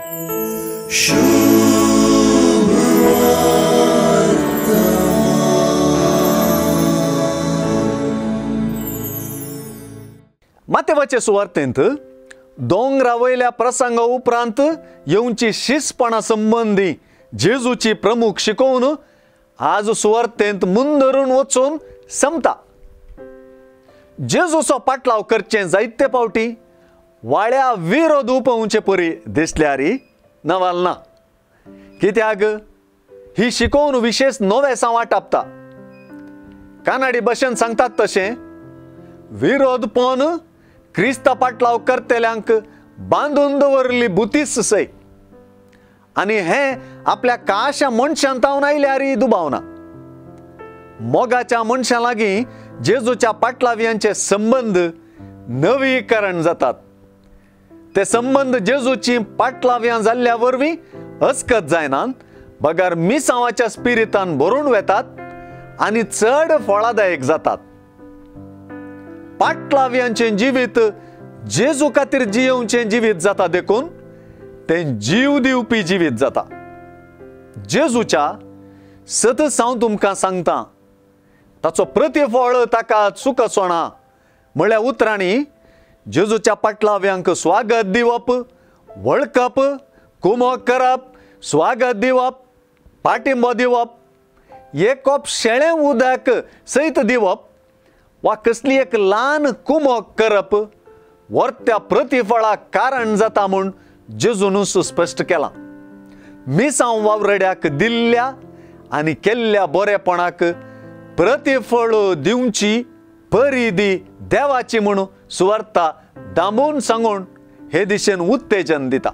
मातेवाचे सुवार्तेंत दोंगरावयल्या प्रसंगा उपरांत येवची शिसपणा संबंधी जेजूची प्रमुख शिकवण आज सुवार्तेंत मुंदरून वचून संपता। जेजूचो पाटलाव करचे जायते पावटी वाड्या विरोध उपवचे परी दिसल्यारी नवाल ना, कित्याक ही शिकवण विशेष नवेसा वाटापता। कानाडी भाशेन सांगतात तशें विरोध पोवन क्रिस्त पाटलाव करतेल्यांक बांदून दवरली बुतीस सै आनी हे आपल्या काशा मनशां तावन आयल्यारी दुबावना। मोगाच्या मनशां लागीं जेजूच्या पाटलाव्यांचे संबंध नवीकरण जातात। ते संबंध जेजूची पाटलाव्यां जाल्ल्या वरवीं अस्कत जायनात, बगार मिसावाच्या स्पिरितान भरून वेतात आनी चड फळादायक जातात। पाटलाव्यांचे जिवीत जेजू खातीर जियोवचे जिवीत जाता देखून ते जीव दिवपी जिवीत जाता। जेजूच्या सतत हांव तुमकां सांगता ताचो प्रतिफळ ताका चुकसोना म्हळ्यार उतरांनी जेजूच्या पाटलाव्यांक स्वागत दिवप, वळखप, कुमक करप, स्वागत दिवप, पाठिंबो दिवप, एक कप शेळें उदक सयत दिवप वा कसली एक ल्हान कुमक करप वर्त्या प्रतिफळाक कारण जाता म्हूण जेजून सुस्पश्ट केलां। मिसांव वावरड्याक दिल्ल्या आनी केल्ल्या बरेपणाक प्रतिफळ दिवची परिदी देवाची म्हूण सुवार्ता दामून सांगून हे दिशेन उत्तेजन दिता।